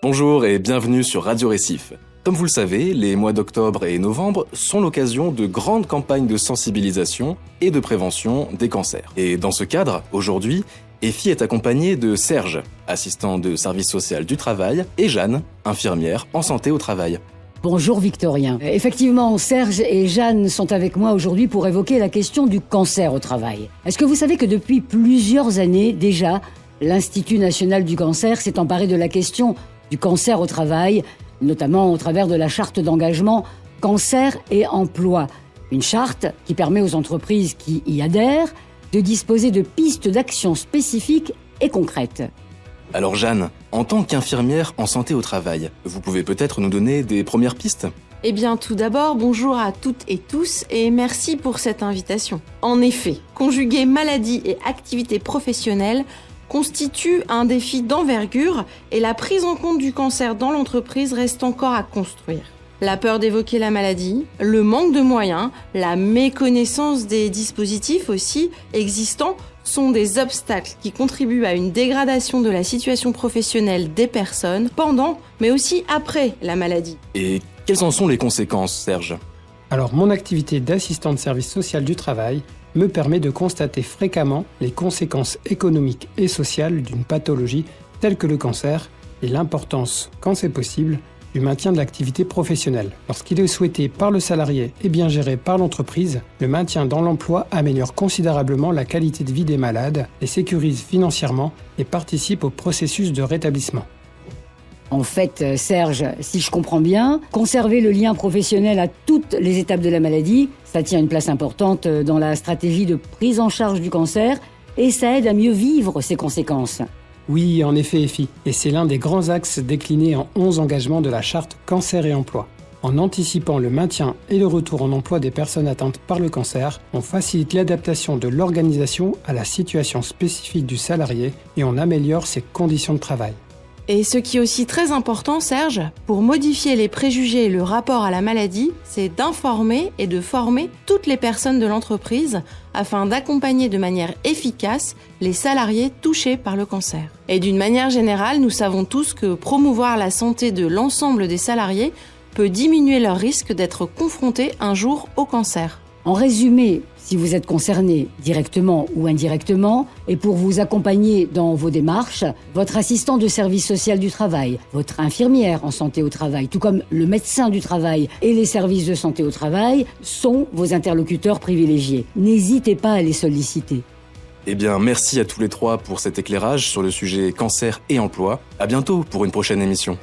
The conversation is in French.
Bonjour et bienvenue sur Radio Récif. Comme vous le savez, les mois d'octobre et novembre sont l'occasion de grandes campagnes de sensibilisation et de prévention des cancers. Et dans ce cadre, aujourd'hui, EFI est accompagnée de Serge, assistant de service social du travail, et Jeanne, infirmière en santé au travail. Bonjour Victorien. Effectivement, Serge et Jeanne sont avec moi aujourd'hui pour évoquer la question du cancer au travail. Est-ce que vous savez que depuis plusieurs années déjà, l'Institut national du cancer s'est emparé de la question du cancer au travail, notamment au travers de la charte d'engagement Cancer et Emploi. Une charte qui permet aux entreprises qui y adhèrent de disposer de pistes d'action spécifiques et concrètes. Alors Jeanne, en tant qu'infirmière en santé au travail, vous pouvez peut-être nous donner des premières pistes ? Eh bien, tout d'abord, bonjour à toutes et tous et merci pour cette invitation. En effet, conjuguer maladie et activité professionnelle constitue un défi d'envergure et la prise en compte du cancer dans l'entreprise reste encore à construire. La peur d'évoquer la maladie, le manque de moyens, la méconnaissance des dispositifs aussi existants sont des obstacles qui contribuent à une dégradation de la situation professionnelle des personnes pendant, mais aussi après la maladie. Et quelles en sont les conséquences, Serge ? Alors, mon activité d'assistant de service social du travail me permet de constater fréquemment les conséquences économiques et sociales d'une pathologie telle que le cancer et l'importance, quand c'est possible, du maintien de l'activité professionnelle. Lorsqu'il est souhaité par le salarié et bien géré par l'entreprise, le maintien dans l'emploi améliore considérablement la qualité de vie des malades, les sécurise financièrement et participe au processus de rétablissement. En fait, Serge, si je comprends bien, conserver le lien professionnel à toutes les étapes de la maladie, ça tient une place importante dans la stratégie de prise en charge du cancer et ça aide à mieux vivre ses conséquences. Oui, en effet, EFI, et c'est l'un des grands axes déclinés en 11 engagements de la charte Cancer et Emploi. En anticipant le maintien et le retour en emploi des personnes atteintes par le cancer, on facilite l'adaptation de l'organisation à la situation spécifique du salarié et on améliore ses conditions de travail. Et ce qui est aussi très important, Serge, pour modifier les préjugés et le rapport à la maladie, c'est d'informer et de former toutes les personnes de l'entreprise afin d'accompagner de manière efficace les salariés touchés par le cancer. Et d'une manière générale, nous savons tous que promouvoir la santé de l'ensemble des salariés peut diminuer leur risque d'être confrontés un jour au cancer. En résumé, si vous êtes concerné directement ou indirectement, et pour vous accompagner dans vos démarches, votre assistant de service social du travail, votre infirmière en santé au travail, tout comme le médecin du travail et les services de santé au travail, sont vos interlocuteurs privilégiés. N'hésitez pas à les solliciter. Eh bien, merci à tous les trois pour cet éclairage sur le sujet cancer et emploi. À bientôt pour une prochaine émission.